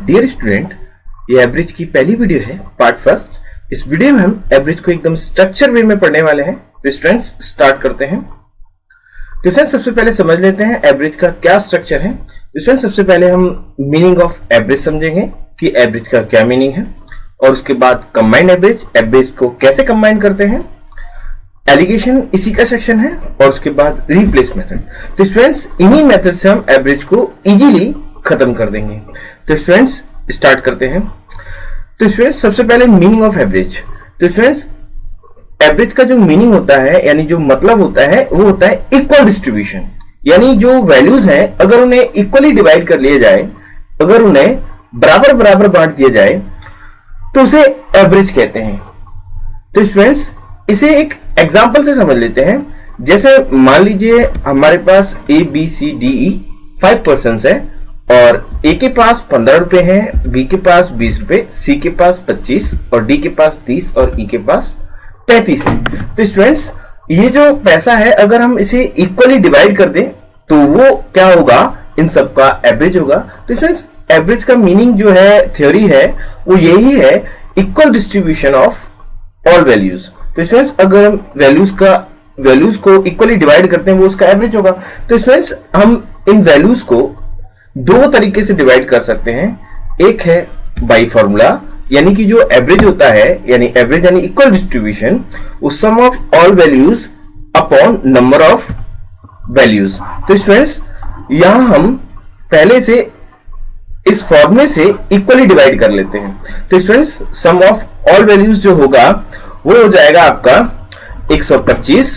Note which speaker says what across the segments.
Speaker 1: Dear student, ये average की पहली वीडियो है, पार्ट फर्स्ट। इस वीडियो में हम एवरेज को एकदम स्ट्रक्चर वे में पढ़ने वाले हैं। तो स्टूडेंट्स स्टार्ट करते हैं। तो स्टूडेंट्स सबसे पहले समझ लेते हैं एवरेज का क्या स्ट्रक्चर है। तो स्टूडेंट्स सबसे पहले हम मीनिंग ऑफ एवरेज समझेंगे कि एवरेज का क्या मीनिंग है, और उसके बाद कंबाइंड एवरेज, एवरेज को कैसे कंबाइन करते हैं, एलिगेशन इसी का सेक्शन है, और उसके बाद रिप्लेस मेथड। तो स्टूडेंट्स इन्हीं मेथड से हम एवरेज को इजीली खत्म कर देंगे। तो स्टूडेंट्स स्टार्ट करते हैं। तो स्टूडेंट्स सबसे पहले मीनिंग ऑफ एवरेज। तो स्टूडेंट्स एवरेज का जो मीनिंग होता है, यानी जो मतलब होता है, वो होता है इक्वल डिस्ट्रीब्यूशन। यानी जो वैल्यूज हैं अगर उन्हें इक्वली डिवाइड कर लिया जाए, अगर उन्हें बराबर बराबर बांट दिया जाए तो उसे एवरेज कहते हैं। तो स्टूडेंट्स इसे एक एग्जांपल से समझ लेते हैं। जैसे मान लीजिए हमारे पास A B C D E 5 persons है, और ए के पास 15 रुपए हैं, बी के पास 20 रुपए, सी के पास 25 और डी के पास 30 और ई के पास 35 है। तो स्टूडेंट्स ये जो पैसा है अगर हम इसे इक्वली डिवाइड कर दें तो वो क्या होगा, इन सब का एवरेज होगा। तो स्टूडेंट्स एवरेज का मीनिंग जो है, थ्योरी है, वो यही है, equal distribution of all values. तो स्टूडेंट्स अगर हम वैल्यूज को इक्वली डिवाइड करते हैं वो उसका एवरेज होगा। तो स्टूडेंट्स हम इन वैल्यूज को दो तरीके से डिवाइड कर सकते हैं। एक है बाई फॉर्मूला, यानी कि जो एवरेज होता है, यानी एवरेज यानी इक्वल डिस्ट्रीब्यूशन, उस sum of all values upon number of values. तो स्टूडेंट्स यहां हम पहले से इस फॉर्मूले से इक्वली डिवाइड कर लेते हैं। तो students sum of all values जो होगा वो हो जाएगा आपका 125,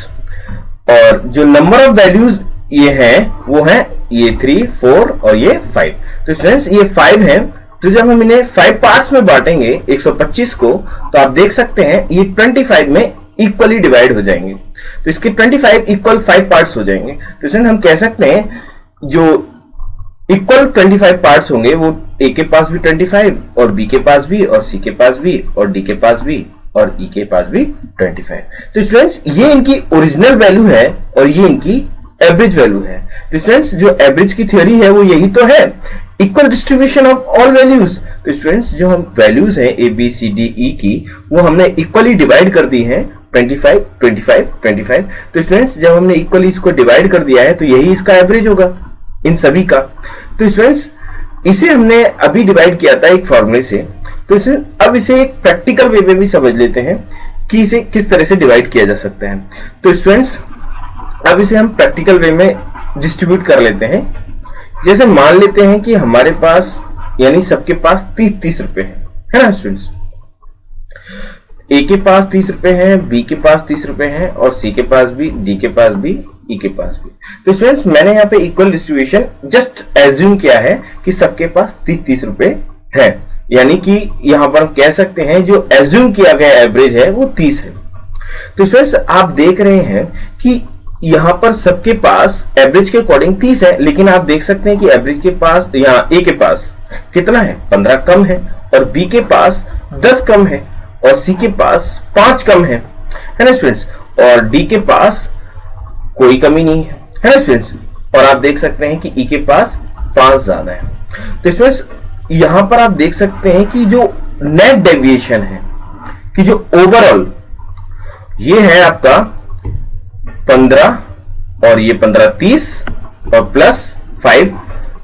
Speaker 1: और जो नंबर ऑफ वैल्यूज ये है वो है ये 3, 4 और ये 5। तो स्टूडेंट्स ये 5 है, तो जब हम इन्हें 5 पार्ट्स में बांटेंगे 125 को, तो आप देख सकते हैं ये 25 में इक्वली डिवाइड हो जाएंगे। तो इसके 25 इक्वल 5 पार्ट्स हो जाएंगे। तो स्टूडेंट हम कह सकते हैं जो इक्वल 25 पार्ट्स होंगे वो ए के पास भी 25, और बी के पास भी, और सी के पास भी, और डी के पास भी, और ई के पास भी 25। तो स्टूडेंट्स ये इनकी ओरिजिनल वैल्यू है और ये इनकी एवरेज वैल्यू है। तो स्टूडेंट्स जो एवरेज की थ्योरी है वो यही तो है, equal distribution of all values. तो स्टूडेंट्स जो हम वैल्यूज हैं ए बी सी डी ई की, वो हमने इक्वली डिवाइड कर दी हैं 25, 25, 25। तो स्टूडेंट्स जब हमने इक्वली इसको डिवाइड कर दिया है तो यही इसका एवरेज होगा इन सभी का। तो स्टूडेंट्स इसे हमने अभी डिवाइड किया था एक फॉर्मूले से। तो अब इसे एक प्रैक्टिकल वे में भी समझ लेते हैं कि इसे किस तरह से डिवाइड किया जा सकता है। तो स्टूडेंट्स अब इसे हम प्रैक्टिकल वे में डिस्ट्रीब्यूट कर लेते हैं। जैसे मान लेते हैं कि हमारे पास, यानी सबके पास 30 रुपए है ना स्टूडेंट्स। ए के पास 30 रुपए हैं, बी के पास 30 रुपए हैं, और सी के पास भी, डी के पास भी, ई के पास भी। तो स्टूडेंट्स मैंने यहाँ पे इक्वल डिस्ट्रीब्यूशन जस्ट एज्यूम किया है कि सबके पास 30 रुपए है, यानी कि यहाँ पर हम कह सकते हैं जो एज्यूम किया गया एवरेज है वो 30 है। तो स्टूडेंट्स आप देख रहे हैं कि यहाँ पर सबके पास एवरेज के अकॉर्डिंग 30 है, लेकिन आप देख सकते हैं कि एवरेज के पास, यहाँ ए के पास कितना है, 15 कम है, और बी के पास 10 कम है, और सी के पास 5 कम है ना स्टूडेंट्स, और डी के पास कोई कमी नहीं है ना स्टूडेंट्स, और आप देख सकते हैं कि ई के पास 5 ज्यादा है। तो स्टूडेंट्स यहां पर आप देख सकते हैं कि जो नेट डेविएशन है, कि जो ओवरऑल ये है आपका 15, और ये 15 30 और प्लस 5,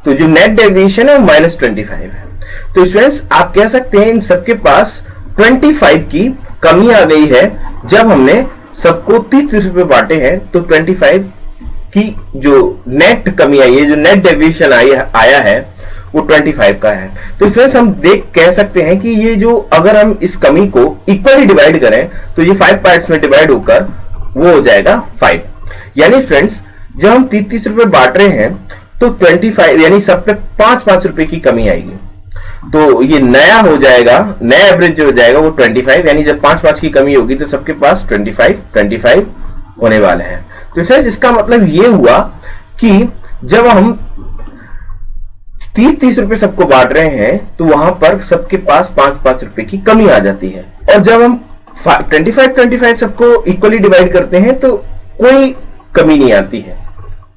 Speaker 1: तो जो नेट डेविएशन है वो -25 है। तो स्टूडेंट्स आप कह सकते हैं इन सबके पास 25 की कमी आ गई है। जब हमने सबको 30 रुपए बांटे हैं तो 25 की जो नेट कमी आई है, जो नेट डेविएशन आया है वो 25 का है। तो फ्रेंड्स हम कह सकते हैं कि ये जो, अगर हम इस कमी को इक्वली डिवाइड करें तो ये 5 पार्ट्स में डिवाइड होकर वो हो जाएगा 5। यानी फ्रेंड्स जब हम 30 रुपए बांट रहे हैं तो 25, यानी सब पे 5-5 रुपए की कमी आएगी, तो ये नया हो जाएगा, नया एवरेज जो हो जाएगा वो 25, यानी जब 5-5 की कमी होगी तो सबके पास 25 होने वाले हैं। तो फ्रेंड्स इसका मतलब ये हुआ कि जब हम 30 रुपए सबको बांट रहे हैं तो वहां पर सबके पास 5-5 रुपए की कमी आ जाती है, और जब हम 25 सबको इक्वली डिवाइड करते हैं तो कोई कमी नहीं आती है,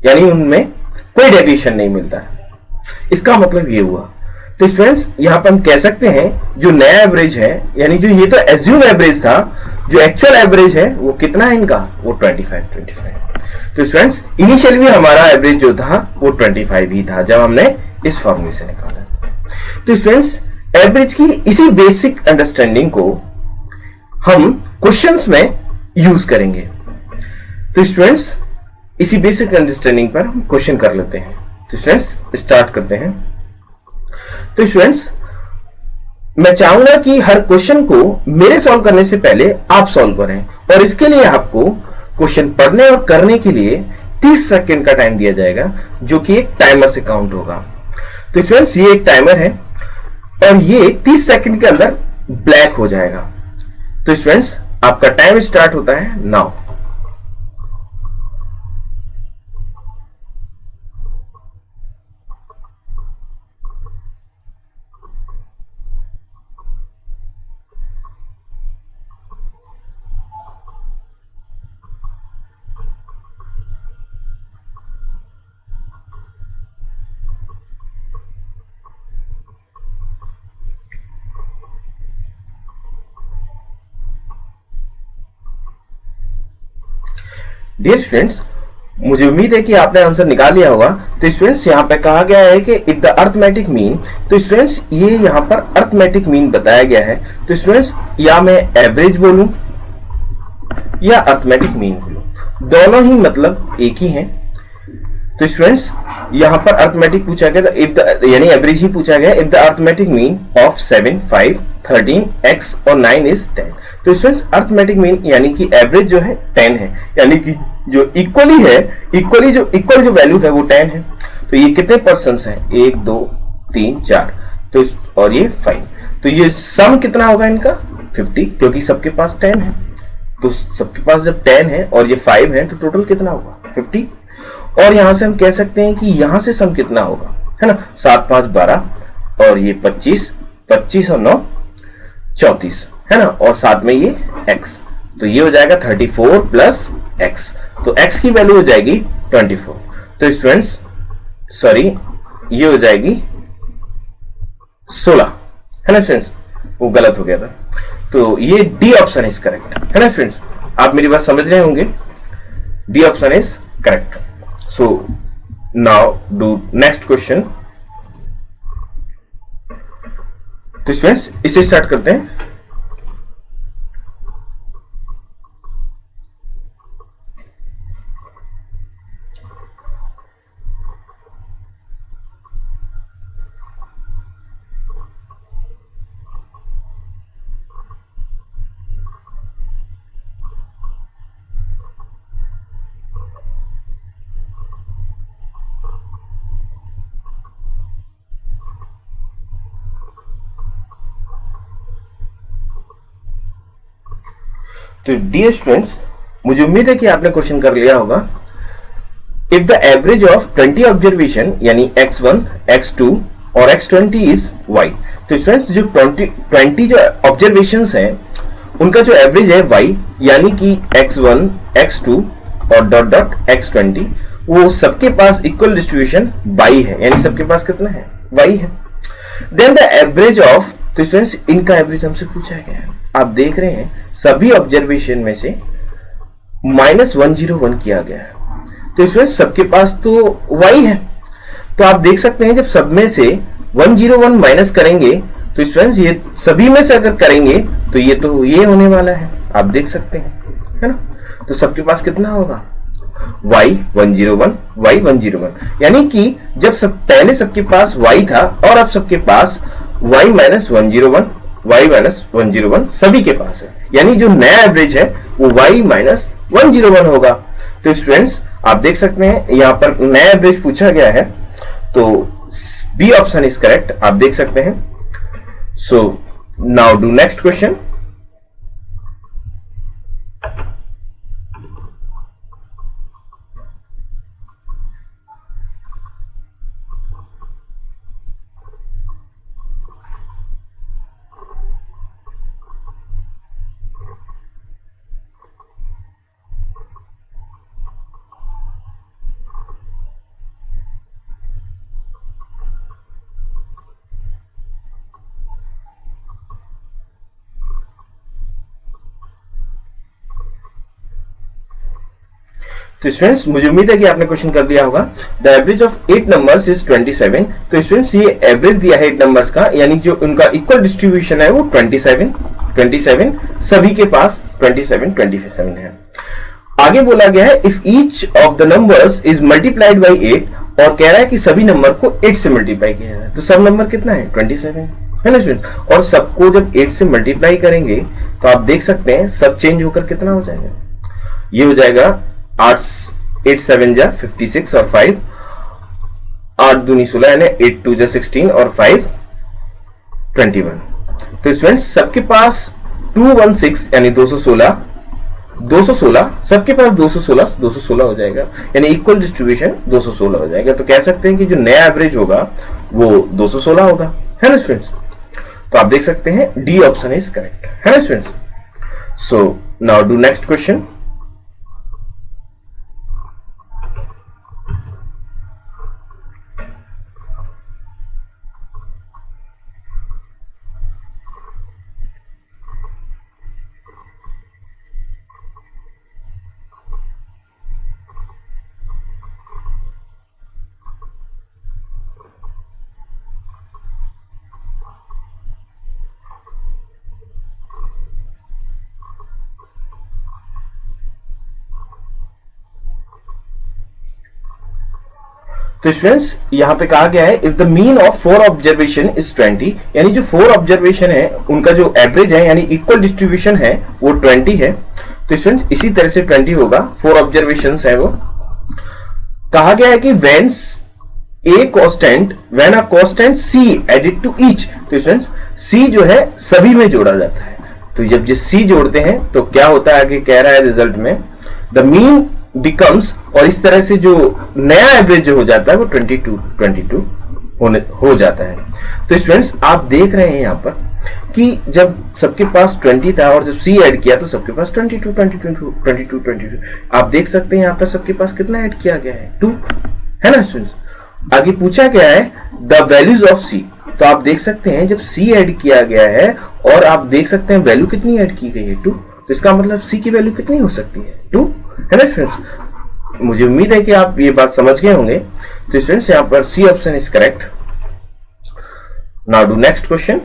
Speaker 1: यानी उनमें कोई डेविएशन नहीं मिलता है। इसका मतलब ये हुआ। तो स्टूडेंट्स यहां पर हम कह सकते हैं जो नया एवरेज है, यानी जो ये तो एज्यूम एवरेज था, जो एक्चुअल एवरेज है वो कितना है इनका, वो 25। तो स्टूडेंट्स इनिशियली भी हमारा एवरेज जो था वो 25 ही था जब हमने इस फॉर्मूले से निकाला। तो स्टूडेंट्स एवरेज की इसी बेसिक अंडरस्टैंडिंग को हम क्वेश्चंस में यूज करेंगे। तो स्टूडेंट्स इसी बेसिक अंडरस्टैंडिंग पर हम क्वेश्चन कर लेते हैं। तो स्टूडेंट्स स्टार्ट करते हैं। तो स्टूडेंट्स मैं चाहूंगा कि हर क्वेश्चन को मेरे सॉल्व करने से पहले आप सॉल्व करें, और इसके लिए आपको क्वेश्चन पढ़ने और करने के लिए 30 सेकंड का टाइम दिया जाएगा, जो कि एक टाइमर से काउंट होगा। तो फ्रेंड्स ये एक टाइमर है और ये 30 सेकंड के अंदर ब्लैक हो जाएगा। तो फ्रेंड्स आपका टाइम स्टार्ट होता है नाउ। डियर स्टूडेंट्स, मुझे उम्मीद है कि आपने आंसर निकाल लिया होगा। तो स्टूडेंट्स यहाँ पे कहा गया है कि इफ द अर्थमेटिक मीन, तो स्टूडेंट्स ये यहाँ पर अर्थमेटिक मीन बताया गया है। तो स्टूडेंट्स या मैं एवरेज बोलूं या अर्थमेटिक मीन बोलूं, दोनों ही मतलब एक ही हैं। तो स्टूडेंट्स यहाँ पर अर्थमेटिक पूछा गया, इफ द यानी एवरेज ही पूछा गया, if the arithmetic mean of 7, 5, 13, x और 9 इज 10। तो स्टूडेंट्स अर्थमेटिक मीन यानी कि एवरेज जो है 10 है, यानी कि जो इक्वली है, इक्वल जो वैल्यू है वो 10 है। तो ये कितने पर्सन्स हैं, 1 2 3 4, तो और ये 5। तो ये सम कितना होगा इनका 50, क्योंकि सबके पास 10 है। तो सबके पास जब 10 है और ये 5 है तो टोटल कितना होगा 50। और यहां से हम कह सकते हैं कि यहां से सम कितना होगा, है ना, 7 5 12 और ये 25, 25 और 9 34, है ना, और साथ में ये x, तो ये हो जाएगा 34 प्लस x। तो x की वैल्यू हो जाएगी 24। तो स्टूडेंट्स सॉरी ये हो जाएगी 16, है ना स्टूडेंट्स, वो गलत हो गया था। तो ये डी ऑप्शन इज करेक्ट, है ना स्टूडेंट्स, आप मेरी बात समझ रहे होंगे, D option is correct. So now do next question. तो स्टूडेंट्स इसे स्टार्ट करते हैं। तो डियर स्टूडेंट्स मुझे उम्मीद है कि आपने क्वेश्चन कर लिया होगा। If the average of 20 observation यानी x1, x2 और x20 इज y। तो स्टूडेंट्स जो 20 जो ऑब्जर्वेशंस हैं उनका जो एवरेज है y, यानी कि x1, x2 और डॉट डॉट x20, वो सबके पास इक्वल डिस्ट्रीब्यूशन y है, यानी सबके पास कितना है y है। देन द एवरेज ऑफ, तो स्टूडेंट्स इनका एवरेज हमसे पूछा गया है। आप देख रहे हैं सभी ऑब्जर्वेशन में से -101 किया गया है। तो इसमें सबके पास तो y है, तो आप देख सकते हैं जब सब में से 101 माइनस करेंगे तो स्टूडेंट्स ये सभी में से अगर करेंगे तो ये होने वाला है, आप देख सकते हैं, है ना। तो सबके पास कितना होगा y 101, y 101, यानी कि जब पहले सबके पास y था और अब सबके पास y -101, y -101 सभी के पास है, यानी जो नया एवरेज है वो y -101 होगा। तो स्टूडेंट्स आप देख सकते हैं यहां पर नया एवरेज पूछा गया है, तो बी ऑप्शन इज करेक्ट, आप देख सकते हैं। सो नाउ डू नेक्स्ट क्वेश्चन। तो स्टूडेंट्स मुझे उम्मीद है कि आपने क्वेश्चन कर दिया होगा। The average of 8 numbers is 27। तो स्टूडेंट्स ये एवरेज दिया है 8 नंबर्स का, यानी जो उनका इक्वल डिस्ट्रीब्यूशन है वो 27 सभी के पास 27 है। आगे बोला गया है if each of the numbers is multiplied by 8, और कह रहा है कि सभी नंबर को 8 से मल्टीप्लाई किया जाए। तो सब नंबर कितना है 27 है ना स्टूडेंट, और सबको जब 8 से मल्टीप्लाई करेंगे तो आप देख सकते हैं सब चेंज होकर कितना हो जाएगा, ये हो जाएगा 8 7 जा 56 और 5 8 दूनी 16 यानी 8 2 जा 16 और 5 21। तो स्टूडेंट्स सबके पास 216 यानी 216 सबके पास 216 हो जाएगा, यानी इक्वल डिस्ट्रीब्यूशन 216 हो जाएगा। तो कह सकते हैं कि जो नया एवरेज होगा वो 216 होगा, है ना स्टूडेंट्स। तो आप देख सकते हैं डी ऑप्शन इज करेक्ट, है ना students. So now do next question. तो स्टूडेंट्स यहां पे कहा गया है if the mean of 4 observation is 20, यानी जो 4 ऑब्जर्वेशन है उनका जो एवरेज है यानी इक्वल डिस्ट्रीब्यूशन है वो 20 है। तो स्टूडेंट्स इसी तरह से 20 होगा, 4 ऑब्जर्वेशंस है वो। कहा गया है कि when a constant c added to each, तो स्टूडेंट्स c जो है सभी में जोड़ा जाता है। तो जब ये c जोड़ते हैं तो क्या होता है, आगे कह रहा है रिजल्ट में द मीन बिकम्स, और इस तरह से जो नया एवरेज जो हो जाता है वो 22 हो जाता है। तो स्टूडेंट्स आप देख रहे हैं यहाँ पर कि जब सबके पास 20 था और जब c ऐड किया तो सबके पास 22 आप देख सकते हैं यहाँ पर सबके पास कितना ऐड किया गया है 2, है ना स्टूडेंट्स। आगे पूछा गया है द वैल्यूज ऑफ c, तो आप देख सकते हैं जब c ऐड किया गया है और आप देख सकते हैं वैल्यू कितनी ऐड की गई है 2, तो इसका मतलब c की वैल्यू कितनी हो सकती है 2, है ना स्टूडेंट्स। मुझे उम्मीद है कि आप ये बात समझ गए होंगे। तो स्टूडेंट्स यहाँ पर C option is correct. Now do next question.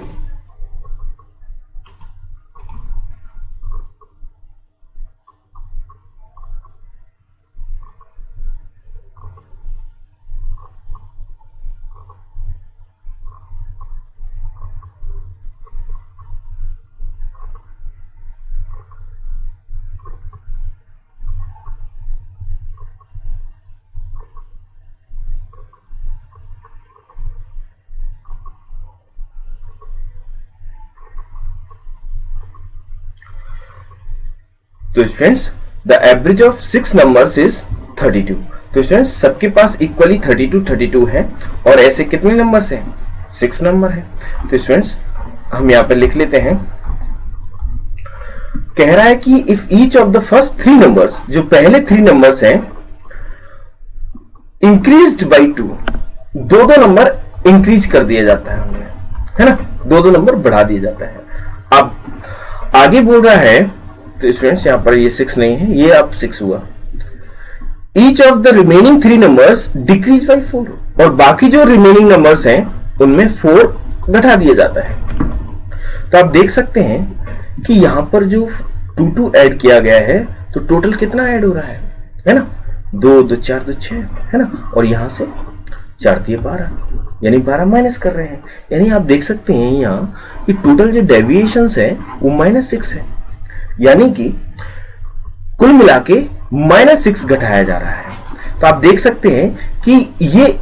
Speaker 1: तो students the average of 6 numbers is 32। तो स्टूडेंट्स सबके पास इक्वली 32 है, और ऐसे कितने नंबर्स हैं 6 नंबर है। तो स्टूडेंट्स हम यहां पर लिख लेते हैं, कह रहा है कि if each of the first 3 numbers, जो पहले 3 नंबर्स हैं इंक्रीज्ड बाई 2, दो नंबर इंक्रीज कर दिया जाता है उनमें, है ना, दो नंबर बढ़ा दिया जाता है। अब आगे बोल रहा है, तो स्टूडेंट्स यहां पर ये 6 नहीं है, ये अब 6 हुआ। Each of the remaining 3 numbers decrease by 4, और बाकी जो रिमेनिंग नंबर्स हैं उनमें 4 घटा दिया जाता है। तो आप देख सकते हैं कि यहां पर जो 2 ऐड किया गया है तो टोटल कितना ऐड हो रहा है ना, 2 2 4 2 6, है ना, और यहां से 4 3 12, यानी 12 माइनस कर रहे हैं। यानी आप देख सकते हैं यहाँ कि टोटल जो डेविएशंस है वो -6 है, यानी कि कुल मिला के -6 घटाया जा रहा है। तो आप देख सकते हैं कि ये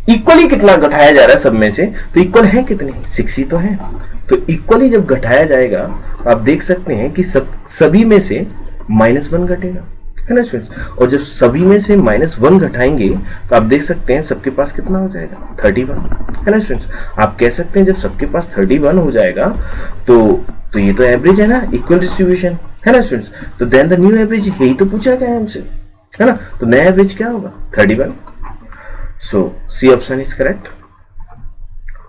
Speaker 1: इक्वली कितना घटाया जा रहा है सब में से, तो इक्वल है कितने 6 ही तो है। तो इक्वली जब घटाया जाएगा तो आप देख सकते हैं कि सभी में से -1 घटेगा, है ना स्टूडेंट्स। और जब सभी में से -1 घटाएंगे तो आप देख सकते हैं सबके पास कितना हो जाएगा 31, है ना स्टूडेंट्स। आप कह सकते हैं जब सबके पास 31 हो जाएगा तो ये तो एवरेज है ना, इक्वल डिस्ट्रीब्यूशन, है ना स्टूडेंट्स। तो देन द न्यू एवरेज, यही तो पूछा गया है हमसे, है ना। तो नया एवरेज क्या होगा 31। So C option is correct.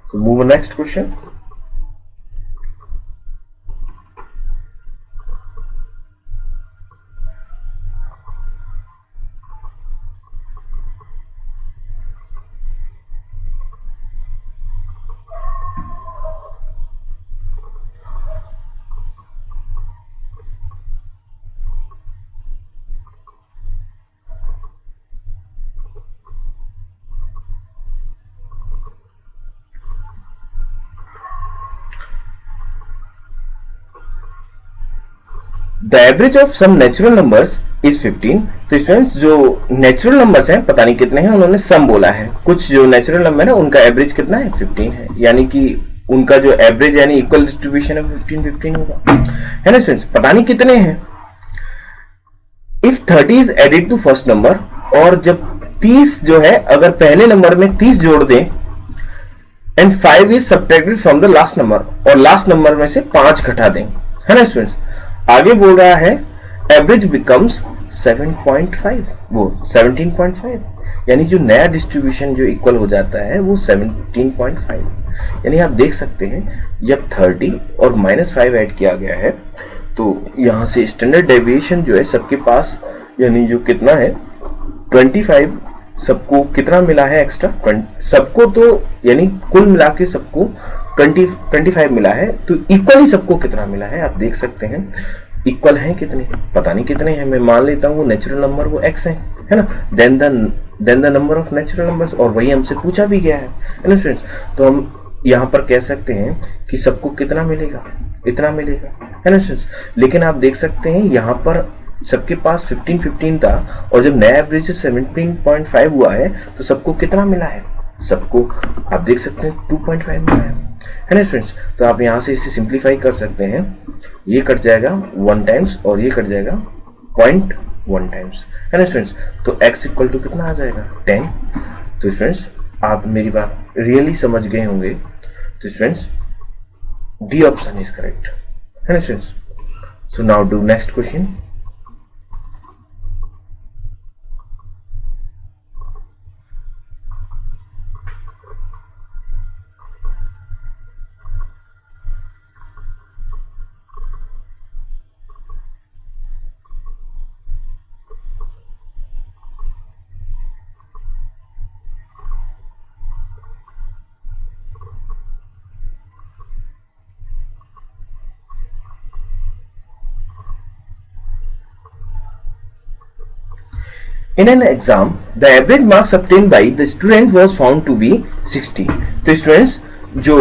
Speaker 1: So move on next question. The average of some natural numbers is 15। तो स्टूडेंट्स जो नेचुरल नंबर्स हैं पता नहीं कितने हैं, उन्होंने सम बोला है। कुछ जो नेचुरल नंबर है उनका एवरेज कितना है 15 है, यानी कि उनका जो एवरेज यानी इक्वल डिस्ट्रीब्यूशन है 15-15 होगा, है ना स्टूडेंट्स। पता नहीं कितने हैं। If 30 is added to first number, और जब 30 जो है अगर पहले नंबर में 30 जोड़ दें, and 5 is subtracted from the last number, और लास्ट नंबर में से 5 घटा दें, है ना स्टूडेंट्स। आगे बोल रहा है एवरेज बिकम्स 7.5, वो 17.5, यानी जो नया डिस्ट्रीब्यूशन जो इक्वल हो जाता है वो 17.5। यानी आप देख सकते हैं जब 30 और -5 ऐड किया गया है तो यहां से स्टैंडर्ड डेविएशन जो है सबके पास, यानी जो कितना है 25, सबको कितना मिला है एक्स्ट्रा, सबको तो यानी कुल मिला के सबको 25 मिला है। तो इक्वली सबको कितना मिला है आप देख सकते हैं। इक्वल है कितने, पता नहीं कितने हैं, मैं मान लेता हूँ वो नेचुरल नंबर वो x है ना, then the number of natural numbers, और वही हमसे पूछा भी गया है ना स्टूडेंट्स। तो हम यहाँ पर कह सकते हैं कि सबको कितना मिलेगा, इतना मिलेगा, है ना स्टूडेंट्स। लेकिन आप देख सकते हैं यहाँ पर सबके पास 15 था, और जब नया एवरेज 17.5 हुआ है तो सबको कितना मिला है, सबको आप देख सकते हैं 2.5 मिला है ना स्टूडेंट्स। तो आप यहाँ से इसे सिंप्लीफाई कर सकते हैं, ये कट जाएगा 1 टाइम्स और ये कट जाएगा 0.1 टाइम्स, है ना स्टूडेंट्स। तो x इक्वल टू कितना आ जाएगा 10। तो स्टूडेंट्स आप मेरी बात रियली समझ गए होंगे। तो students D option is correct, है ना students. So now do next question. In an exam, the average marks obtained by the student was found to be 60। तो स्टूडेंट्स जो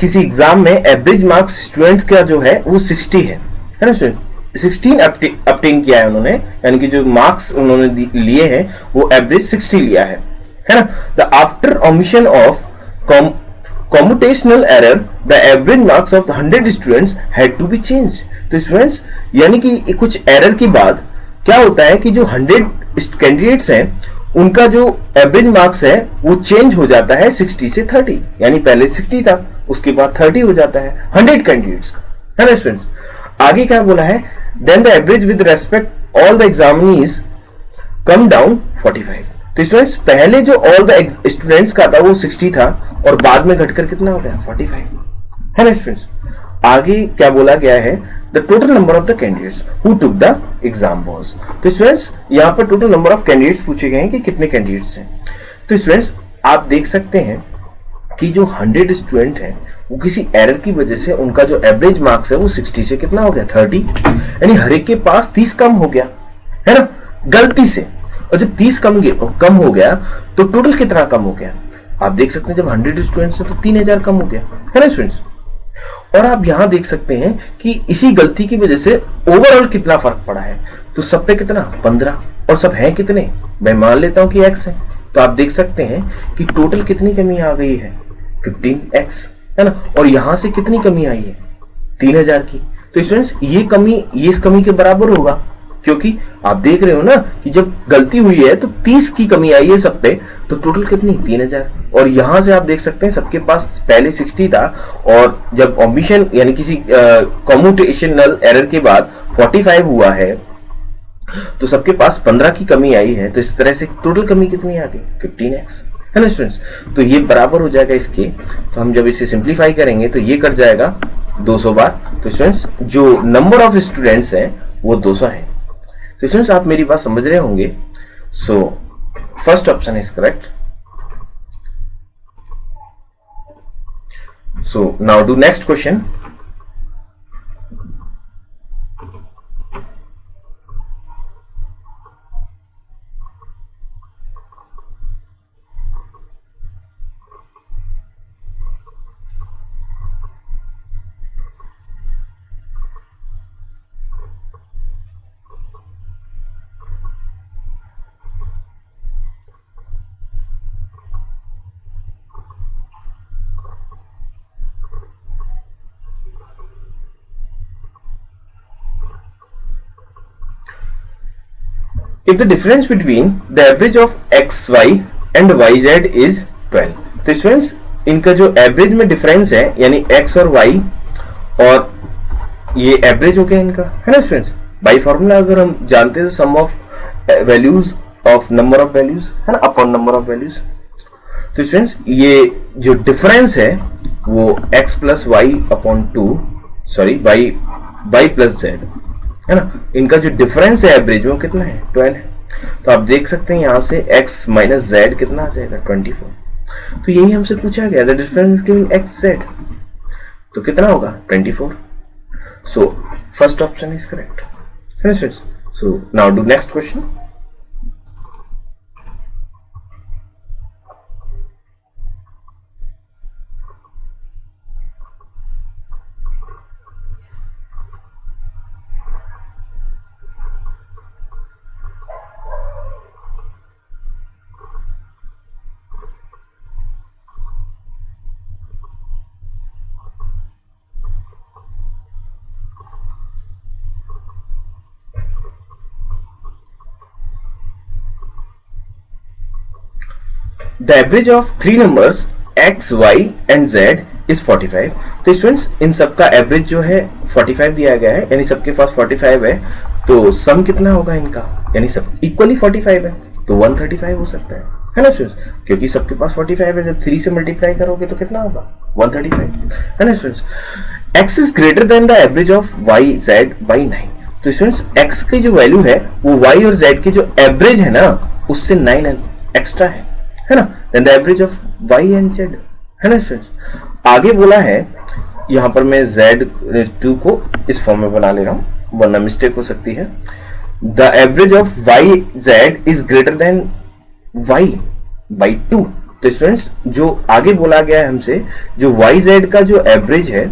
Speaker 1: किसी एग्जाम में एवरेज मार्क्स स्टूडेंट्स का जो है वो 60 है ना स्टूडेंट। 16 obtain किया है उन्होंने, यानी कि जो मार्क्स उन्होंने लिए हैं वो एवरेज 60 लिया है ना। The after omission of computational error the average marks of 100 students had to be change. तो स्टूडेंट्स यानी कि कुछ एरर के बाद क्या होता है कि जो 100 कैंडिडेट्स हैं उनका जो एवरेज मार्क्स है वो चेंज हो जाता है 60 से 30, यानी पहले 60 था उसके बाद 30 हो जाता है 100 कैंडिडेट्स का, है ना स्टूडेंट्स। आगे क्या बोला है, then the average with respect all the examinees come down 45। तो स्टूडेंट्स पहले जो ऑल द स्टूडेंट्स का था वो 60 था और बाद में घटकर कितना हो गया 45, है ना स्टूडेंट्स। आगे क्या बोला गया है, the total number of the candidates who took the exam was. तो स्टूडेंट्स यहाँ पर टोटल नंबर ऑफ कैंडिडेट्स पूछे गए हैं कि कितने कैंडिडेट्स हैं। तो स्टूडेंट्स आप देख सकते हैं कि जो 100 स्टूडेंट हैं वो किसी एरर की वजह से उनका जो एवरेज मार्क्स है वो 60 से कितना हो गया 30, यानी हर एक के पास 30 कम हो गया, है ना, गलती से। और जब 30 कम हो गया तो टोटल कितना कम हो गया आप देख सकते हैं, जब 100 स्टूडेंट्स हैं तो 3000 कम हो गया, है ना स्टूडेंट्स। और आप यहां देख सकते हैं कि इसी गलती की वजह से ओवरऑल कितना फर्क पड़ा है। तो सब पे कितना 15, और सब है कितने, मैं मान लेता हूं कि x है। तो आप देख सकते हैं कि टोटल कितनी कमी आ गई है 15x, है ना। और यहां से कितनी कमी आई है 3000 की। तो स्टूडेंट्स ये कमी इस कमी के बराबर होगा, क्योंकि आप देख रहे हो ना कि जब गलती हुई है तो 30 की कमी आई है सब पे, तो टोटल कितनी 3000। और यहां से आप देख सकते हैं सबके पास पहले 60 था, और जब ओमिशन यानी किसी कम्यूटेशनल एरर के बाद 45 हुआ है तो सबके पास 15 की कमी आई है। तो इस तरह से टोटल कमी कितनी आ गई 15x, है ना स्टूडेंट्स। तो ये बराबर हो जाएगा इसके। तो हम जब इसे सिंप्लीफाई करेंगे तो ये कट जाएगा 200 बार। तो स्टूडेंट्स जो नंबर ऑफ स्टूडेंट्स हैं वो 200 है। तो स्टूडेंट्स आप मेरी बात समझ रहे होंगे। So first option is correct. So now do next question. If the difference between the average of X Y and Y Z is 12। तो स्टूडेंट्स इनका जो एवरेज में डिफरेंस है यानी एक्स और वाई, और ये एवरेज हो गया इनका, है ना स्टूडेंट्स। बाई फॉर्मूला अगर हम जानते हैं sum of values of number of values, है ना, अपॉन नंबर ऑफ वैल्यूज। तो स्टूडेंट्स ये जो डिफरेंस है वो x plus Y upon 2, sorry Y plus Z, है ना, इनका जो डिफरेंस है एवरेज वो कितना है, 12 है। तो आप देख सकते हैं यहां से x माइनस जेड कितना आ जाएगा, 24। तो यही हमसे पूछा गया, the difference between x Z, तो कितना होगा, 24। सो फर्स्ट ऑप्शन इज करेक्ट, है ना students. So now do next question. The average of three numbers x, y and z is 45। तो स्टूडेंट्स इन सबका एवरेज जो है 45 दिया गया है, यानी सबके पास 45 है, तो सम कितना होगा इनका, यानी सब इक्वली 45 है, तो 135 हो सकता है ना स्टूडेंट्स, क्योंकि सबके पास 45 है। जब 3 से मल्टीप्लाई करोगे तो कितना होगा, 135, है ना students. x is greater then the average of y z by 9। तो स्टूडेंट्स x की जो वैल्यू है वो y और z की जो एवरेज है ना उससे 9 एक्स्ट्रा है ना, then the average of y and z, है ना स्टूडेंट्स। आगे बोला है, यहां पर मैं z2 को इस फॉर्म में बना ले रहा हूं वरना मिस्टेक हो सकती है। The average of y z is greater then y by 2। तो स्टूडेंट्स जो आगे बोला गया है हमसे, जो y z का जो एवरेज है,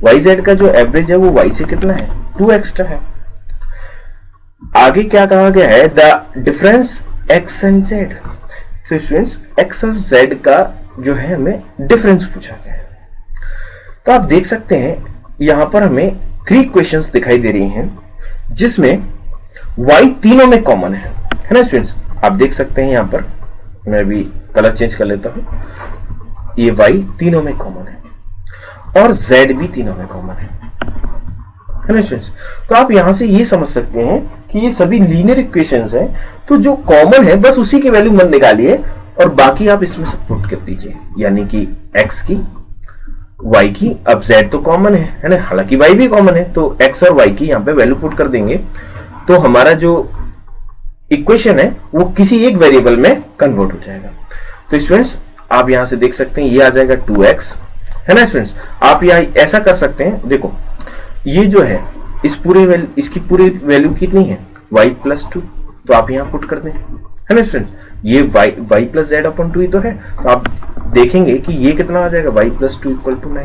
Speaker 1: y z का जो एवरेज है वो y से कितना है, 2 एक्स्ट्रा है। आगे क्या कहा गया है, the difference x and z। तो स्टूडेंट्स x और z का जो है हमें डिफरेंस पूछा गया है। तो आप देख सकते हैं यहां पर हमें 3 क्वेश्चंस दिखाई दे रही हैं जिसमें y तीनों में कॉमन है ना स्टूडेंट्स। आप देख सकते हैं यहां पर, मैं भी कलर चेंज कर लेता हूं, ये y तीनों में कॉमन है और z भी तीनों में कॉमन है ना स्टूडेंट्स। तो आप यहां से ये समझ सकते हैं कि ये सभी लीनियर इक्वेशंस हैं, तो जो कॉमन है बस उसी की वैल्यू मत निकालिए और बाकी आप इसमें सब पुट कर दीजिए, यानी कि x की, y की, अब z तो कॉमन है ना, हालांकि y भी कॉमन है, तो x और y की यहाँ पे वैल्यू पुट कर देंगे तो हमारा जो इक्वेशन है वो किसी एक वेरिएबल में कन्वर्ट हो जाएगा। तो स्टूडेंट्स आप यहां से देख सकते हैं ये आ जाएगा 2x, है ना स्टूडेंट्स। आप यहाँ ऐसा कर सकते हैं, देखो ये जो है इसकी पूरी वैल्यू कितनी है, y प्लस 2, तो आप यहाँ पुट कर दें, है ना स्टूडेंट्स। ये y प्लस जेड अपॉन 2 ही तो है, तो आप देखेंगे कि ये कितना आ जाएगा, y प्लस 2 इक्वल टू 9,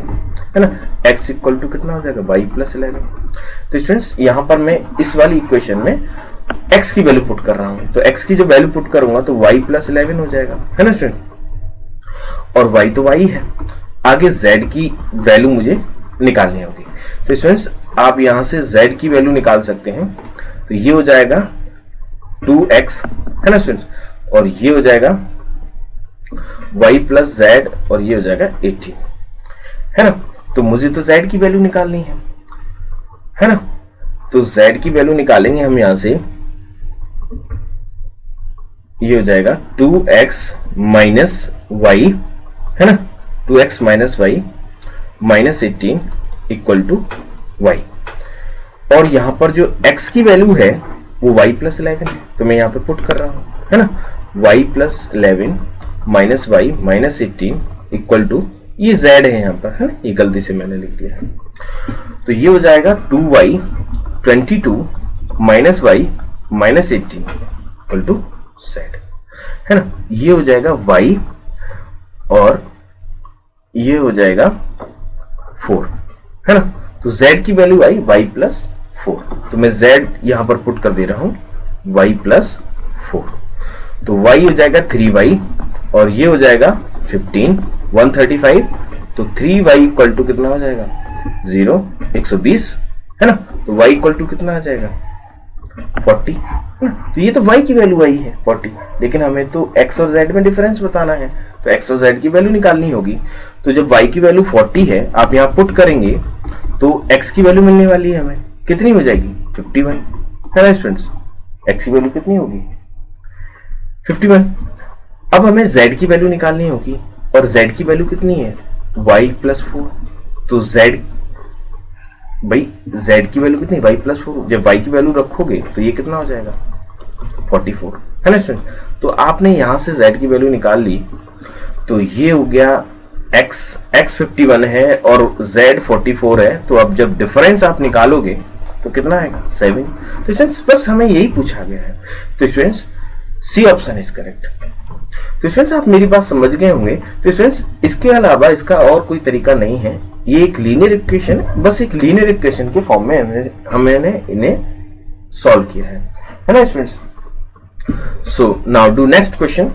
Speaker 1: है ना, x इक्वल टू कितना हो जाएगा, y प्लस 11। तो स्टूडेंट्स यहाँ पर मैं इस वाली इक्वेशन में x की वैल्यू पुट कर रहा हूँ, तो x की जब वैल्यू पुट करूंगा तो y प्लस 11 हो जाएगा, है ना स्टूडेंट, और y तो y है। आगे z की वैल्यू मुझे निकालनी होगी। तो स्टूडेंट्स आप यहां से z की वैल्यू निकाल सकते हैं, तो ये हो जाएगा 2x, है ना स्टूडेंट्स, और ये हो जाएगा y प्लस z और ये हो जाएगा 18, है ना। तो मुझे तो z की वैल्यू निकालनी है ना, तो z की वैल्यू निकालेंगे हम यहां से, ये हो जाएगा 2x माइनस y, है ना, 2x minus y minus 18 equal to y, और यहां पर जो x की वैल्यू है वो y प्लस 11 है, तो मैं यहां पर पुट कर रहा हूं, है ना, y plus 11 minus y minus 18 equal to, ये z है यहां पर, है ना, ये गलती से मैंने लिख दिया है, तो ये हो जाएगा 2y 22 minus y minus 18 equal to z, है ना, ये हो जाएगा y और ये हो जाएगा 4, है ना। तो z की वैल्यू आई y प्लस 4, तो मैं z यहां पर पुट कर दे रहा हूं y प्लस 4, तो y हो जाएगा 3y और ये हो जाएगा 15 135, तो 3y इक्वल टू कितना हो जाएगा 0 120, है ना, तो y इक्वल टू कितना आ जाएगा 40, तो ये तो y की वैल्यू आई है 40, लेकिन हमें तो x और z में डिफरेंस बताना है, तो x और z की वैल्यू निकालनी होगी। तो जब y की वैल्यू 40 है, आप यहाँ पुट करेंगे तो x की वैल्यू मिलने वाली है हमें, कितनी हो जाएगी 51, है ना स्टूडेंट्स। x की वैल्यू कितनी होगी 51। अब हमें z की वैल्यू निकालनी होगी, और z की वैल्यू कितनी है y+4, तो z भाई z की वैल्यू कितनी y+4, जब y की वैल्यू रखोगे तो ये कितना हो जाएगा 44, है ना स्टूडेंट। तो आपने यहां से z की वैल्यू निकाल ली, तो ये हो गया x 51 है और z 44 है। तो अब जब डिफरेंस आप निकालोगे तो कितना आएगा 7। तो स्टूडेंट्स बस हमें यही पूछा गया है, तो students C option is correct. तो स्टूडेंट्स आप मेरी बात समझ गए होंगे। तो स्टूडेंट्स इसके अलावा इसका और कोई तरीका नहीं है, ये एक लीनियर इक्वेशन है, बस एक लीनियर इक्वेशन के फॉर्म में हमने इन्हें सॉल्व किया है ना students. So now do next question.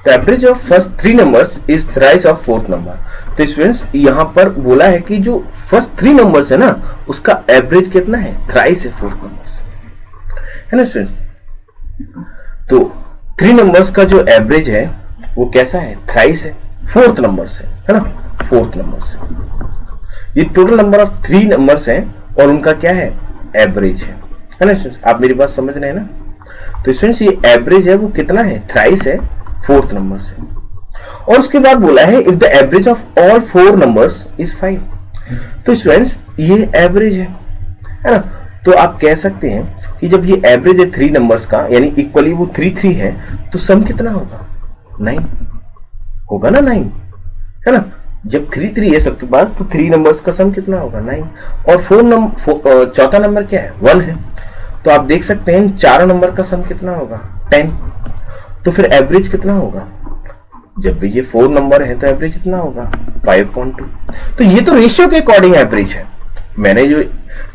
Speaker 1: The average of first three numbers is thrice of fourth number। तो स्टूडेंट्स यहाँ पर बोला है कि जो फर्स्ट 3 नंबर्स है ना, उसका एवरेज कितना है थ्राइस है फोर्थ नंबर्स, है ना स्टूडेंट्स। तो 3 नंबर्स का जो एवरेज है वो कैसा है थ्राइस है फोर्थ नंबर से, है ना, फोर्थ नंबर से। ये टोटल नंबर ऑफ 3 नंबर्स हैं और उनका क्या है एवरेज है ना स्टूडेंट्स। आप मेरी बात समझ रहे हैं ना। तो स्टूडेंट्स ये एवरेज है वो कितना है थ्राइस है फोर्थ नंबर से। और उसके बाद बोला है if the average of all 4 numbers is 5। तो स्टूडेंट्स ये एवरेज है ना। तो आप कह सकते हैं कि जब ये एवरेज है 3 नंबर्स का, यानी इक्वली वो 3 है, तो सम कितना होगा 9 होगा ना, 9 है ना। जब 3 है सबके पास, तो 3 नंबर्स का सम कितना होगा 9। और चौथा नंबर क्या है 1 है, तो आप देख सकते हैं 4 नंबर का सम कितना होगा 10। तो फिर एवरेज कितना होगा, जब भी ये 4 नंबर है तो एवरेज कितना होगा 5.2। तो ये तो रेशियो के अकॉर्डिंग एवरेज है। मैंने जो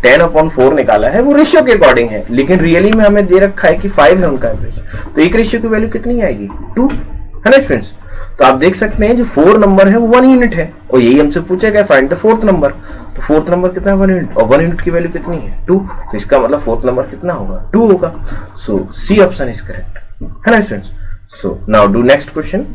Speaker 1: 10/4 निकाला है वो रेशियो के अकॉर्डिंग है, लेकिन रियली में हमें दे रखा है कि 5 है उनका एवरेज। तो एक रेशियो की वैल्यू कितनी आएगी 2, है ना फ्रेंड्स। तो आप देख सकते हैं जो 4 नंबर है वो 1 यूनिट है, और यही हमसे पूछा गया फाइंड द फोर्थ नंबर। तो फोर्थ नंबर कितना है 1 यूनिट, और 1 यूनिट की वैल्यू कितनी है 2। तो इसका मतलब फोर्थ नंबर कितना होगा 2 होगा। सो सी ऑप्शन इज करेक्ट, है ना students. So now do next question।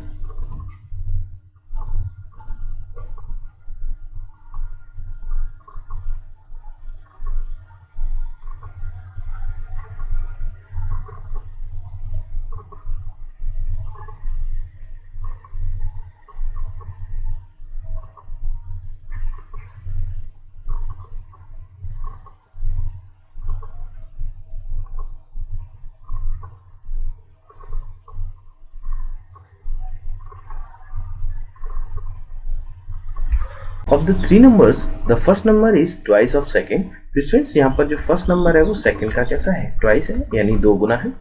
Speaker 1: Of the 3 numbers, the first number is twice of second। तो स्टूडेंट्स यहाँ पर जो फर्स्ट नंबर है वो सेकंड का कैसा है ट्वाइस है, यानी 2 गुना है।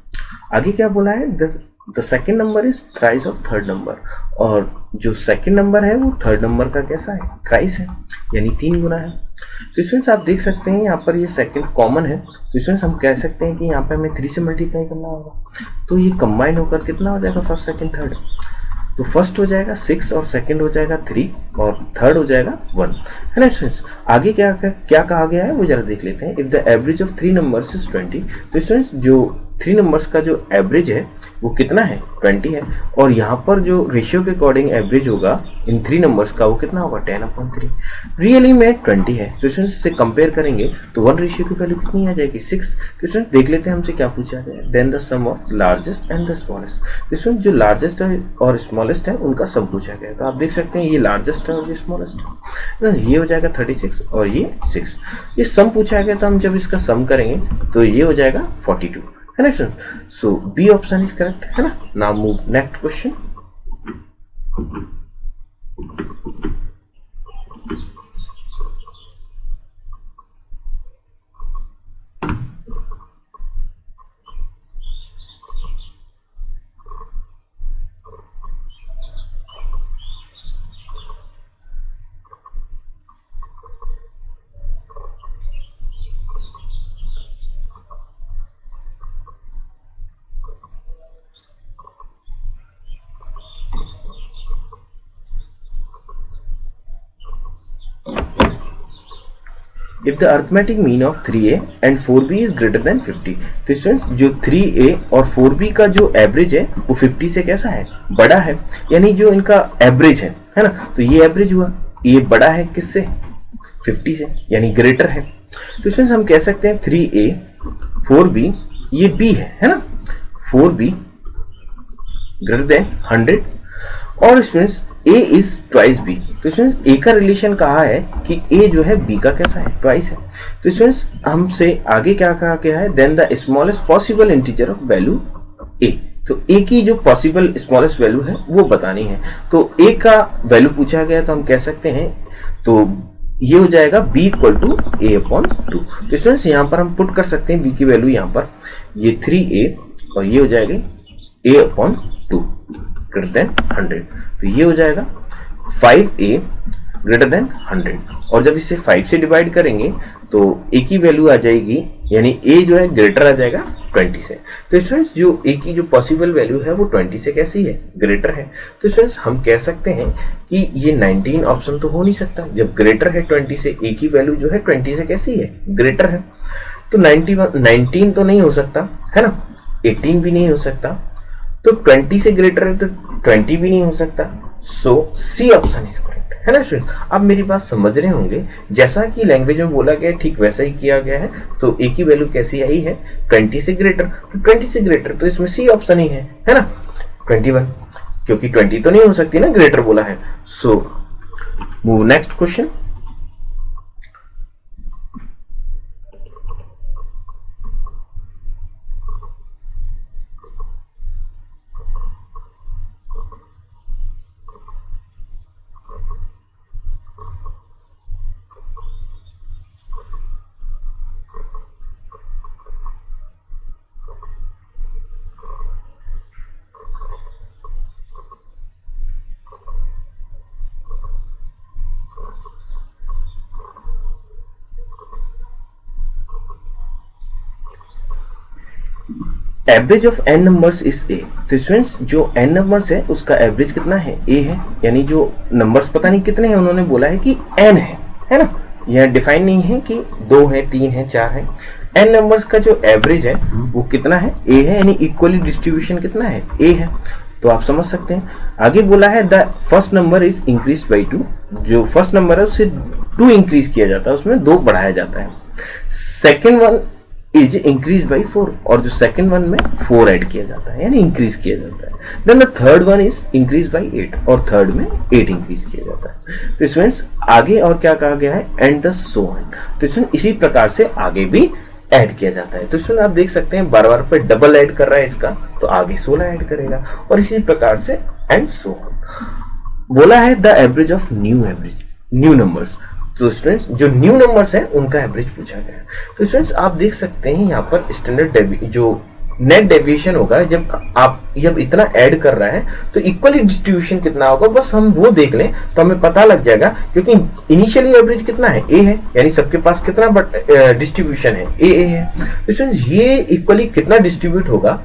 Speaker 1: आगे क्या बोला है the second number is thrice of third number, और जो सेकंड नंबर है वो थर्ड नंबर का कैसा है थ्राइस है, यानी 3 गुना है। तो स्टूडेंट्स आप देख सकते हैं यहाँ पर ये सेकंड कॉमन है, तो स्टूडेंट्स हम कह सकते हैं कि यहाँ पर हमें 3 से मल्टीप्लाई करना होगा, तो ये कंबाइन होकर कितना हो जाएगा फर्स्ट सेकंड थर्ड। तो फर्स्ट हो जाएगा 6 और सेकंड हो जाएगा 3 और थर्ड हो जाएगा 1, है ना स्टूडेंट्स। आगे क्या कहा गया है वो जरा देख लेते हैं। If the average of 3 numbers is 20। तो स्टूडेंट्स जो 3 नंबर्स का जो एवरेज है वो कितना है 20 है, और यहाँ पर जो रेशियो के अकॉर्डिंग एवरेज होगा इन 3 नंबर्स का वो कितना होगा 10/3। रियली में 20 है, तो स्टूडेंट्स से कंपेयर करेंगे तो 1 रेशियो की वैल्यू कितनी आ जाएगी 6। तो स्टूडेंट्स देख लेते हैं हमसे क्या पूछा गया है। Then the sum of largest and the smallest. तो स्टूडेंट्स जो लार्जेस्ट है और स्मॉलेस्ट है उनका सम पूछा गया है। तो आप देख सकते हैं ये लार्जेस्ट है और ये स्मॉलेस्ट है, ये हो जाएगा 36 और ये 6। ये सम पूछा गया, तो हम जब इसका सम करेंगे तो ये हो जाएगा 42, है ना student. So B option is correct, है ना। Now move next question. If the arithmetic mean of 3a and 4b is greater than 50, तो स्टूडेंट्स जो 3a और 4b का जो एवरेज है वो 50 से कैसा है, बड़ा है, यानी जो इनका एवरेज है ना, तो ये एवरेज हुआ, ये बड़ा है किससे, 50 से, यानी ग्रेटर है। तो स्टूडेंट्स हम कह सकते हैं 3a 4b, ये b है ना, 4b ग्रेटर देन 100, और students a is twice b, तो स्टूडेंट्स a का रिलेशन कहा है कि a जो है b का कैसा है, ट्वाइस है। तो स्टूडेंट्स हमसे आगे क्या कहा गया है, then the smallest possible integer of value a, तो a की जो पॉसिबल स्मॉलेस्ट वैल्यू है वो बतानी है। तो a का वैल्यू पूछा गया, तो हम कह सकते हैं तो ये हो जाएगा b equal to a upon 2। तो स्टूडेंट्स यहाँ पर हम पुट कर सकते हैं b की वैल्यू, यहाँ पर ये 3a और ये हो जाएगा a अपॉन 2 ग्रेटर देन 100, तो ये हो जाएगा 5a ग्रेटर देन 100, और जब इसे 5 से डिवाइड करेंगे तो a की वैल्यू आ जाएगी, यानी a जो है ग्रेटर आ जाएगा 20 से। तो स्टूडेंट्स जो a की जो पॉसिबल वैल्यू है वो 20 से कैसी है, ग्रेटर है। तो स्टूडेंट्स हम कह सकते हैं कि ये 19 ऑप्शन तो हो नहीं सकता, जब ग्रेटर है 20 से, a की वैल्यू जो है 20 से कैसी है, ग्रेटर है। तो 19 तो नहीं हो सकता है ना, 18 भी नहीं हो सकता, तो 20 से ग्रेटर है तो 20 भी नहीं हो सकता। सो सी ऑप्शन इज करेक्ट, है ना स्टूडेंट। अब मेरी बात समझ रहे होंगे, जैसा कि लैंग्वेज में बोला गया ठीक वैसा ही किया गया है। तो a की वैल्यू कैसी आई है, 20 से ग्रेटर, तो 20 से ग्रेटर तो इसमें सी ऑप्शन ही है ना, 21, क्योंकि 20 तो नहीं हो सकती ना, ग्रेटर बोला है। सो move next question. Average of n numbers is a, तो स्टूडेंट्स जो n नंबर्स है उसका एवरेज कितना है, a है, यानी जो नंबर्स पता नहीं कितने हैं, उन्होंने बोला है कि n है ना, यह डिफाइन नहीं है कि 2 है, 3 है, 4 है। n नंबर्स का जो एवरेज है वो कितना है, a है, यानी इक्वली डिस्ट्रीब्यूशन कितना है, a है। तो आप समझ सकते हैं। आगे बोला है the first number is increase by 2, जो फर्स्ट नंबर है उससे 2 इंक्रीज किया जाता है, उसमें 2 बढ़ाया जाता है। Second one is increase by 4, और जो सेकंड वन में 4 ऐड किया जाता है, यानी इंक्रीज किया जाता है। Then the third one is increase by 8, और थर्ड में 8 इंक्रीज किया जाता है। तो स्टूडेंट्स आगे और क्या कहा गया है, एंड द सो ऑन, तो स्टूडेंट इसी प्रकार से आगे भी ऐड किया जाता है। तो स्टूडेंट आप देख सकते हैं बार बार पे डबल ऐड कर रहा है इसका, तो आगे 16 ऐड करेगा, और इसी प्रकार से एंड सो ऑन। बोला है the average of new numbers, तो स्टूडेंट्स जो न्यू नंबर्स हैं उनका एवरेज पूछा गया है। तो स्टूडेंट्स आप देख सकते हैं यहाँ पर स्टैंडर्ड जो नेट डेविएशन होगा, जब इतना ऐड कर रहा है तो इक्वली डिस्ट्रीब्यूशन कितना होगा, बस हम वो देख लें तो हमें पता लग जाएगा, क्योंकि इनिशियली एवरेज कितना है, ए है, यानी सबके पास कितना डिस्ट्रीब्यूशन है, ए है। तो स्टूडेंट्स ये इक्वली कितना डिस्ट्रीब्यूट होगा,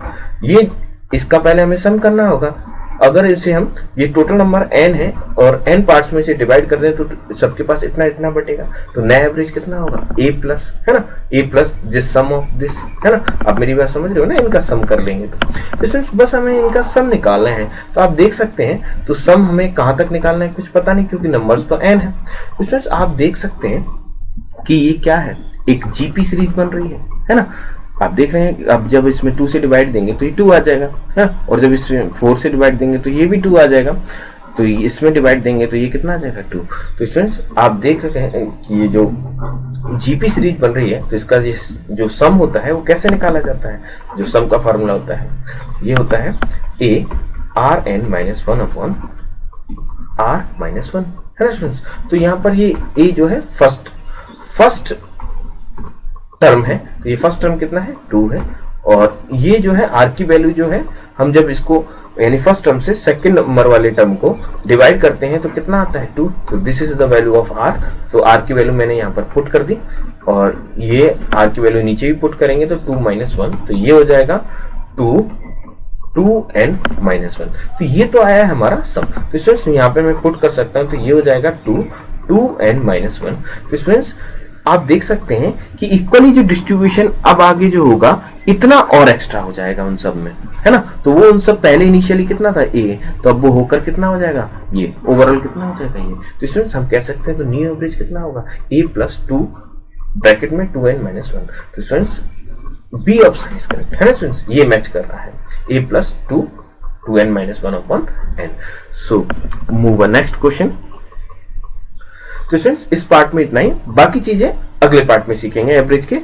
Speaker 1: ये इसका पहले हमें सम करना होगा। अगर इसे हम ये टोटल नंबर n है और n पार्ट्स में से डिवाइड कर दें तो सबके पास इतना इतना बटेगा, तो नया एवरेज कितना होगा, a प्लस, है ना, a प्लस जिस सम ऑफ दिस, है ना। आप मेरी बात समझ रहे हो ना, इनका सम कर लेंगे तो बस हमें इनका सम निकालना है। तो आप देख सकते हैं, तो सम हमें कहाँ तक निकालना है कुछ पता नहीं, क्योंकि नंबर्स तो n है। तो आप देख सकते हैं कि ये क्या है, एक जीपी सीरीज बन रही है ना। आप देख रहे हैं, अब जब इसमें 2 से डिवाइड देंगे तो ये 2 आ जाएगा, है, और जब इसमें 4 से डिवाइड देंगे तो ये भी 2 आ जाएगा, तो इसमें डिवाइड देंगे तो ये कितना आ जाएगा, 2। तो स्टूडेंट्स आप देख रहे हैं कि ये जो जीपी सीरीज बन रही है, तो इसका जो सम होता है वो कैसे निकाला जाता है, जो सम का फार्मूला होता है ये होता है a rn-1 अपॉन r-1, है ना स्टूडेंट्स। तो यहाँ पर ये a जो है फर्स्ट टर्म है, तो ये फर्स्ट टर्म कितना है, 2 है, और ये जो है r की वैल्यू जो है, हम जब इसको यानी फर्स्ट टर्म से सेकंड नंबर वाले टर्म को डिवाइड करते हैं तो कितना आता है, 2। तो this is the value of r, तो r की वैल्यू मैंने यहाँ पर पुट कर दी, और ये r की वैल्यू नीचे भी पुट करेंगे तो 2-1, तो ये हो जाएगा 2n-1। तो ये तो आया है हमारा सम। तो स्टूडेंट्स यहाँ पे मैं पुट कर सकता हूँ, तो ये हो जाएगा 2n-1। तो स्टूडेंट्स आप देख सकते हैं कि इक्वली जो डिस्ट्रीब्यूशन अब आगे जो होगा इतना और एक्स्ट्रा हो जाएगा उन सब में, है ना। तो वो उन सब पहले इनिशियली कितना था ए, तो अब वो होकर कितना हो जाएगा ये, ओवरऑल कितना हो जाएगा ये। तो स्टूडेंट्स हम कह सकते हैं तो न्यू एवरेज कितना होगा ए प्लस 2 ब्रैकेट में 2n माइनस 1। तो students B option is correct, है ना स्टूडेंट्स, ये मैच कर रहा है A plus 2n minus 1 upon n। So move next question. तो स्टूडेंट्स इस पार्ट में इतना ही, बाकी चीजें अगले पार्ट में सीखेंगे एवरेज के।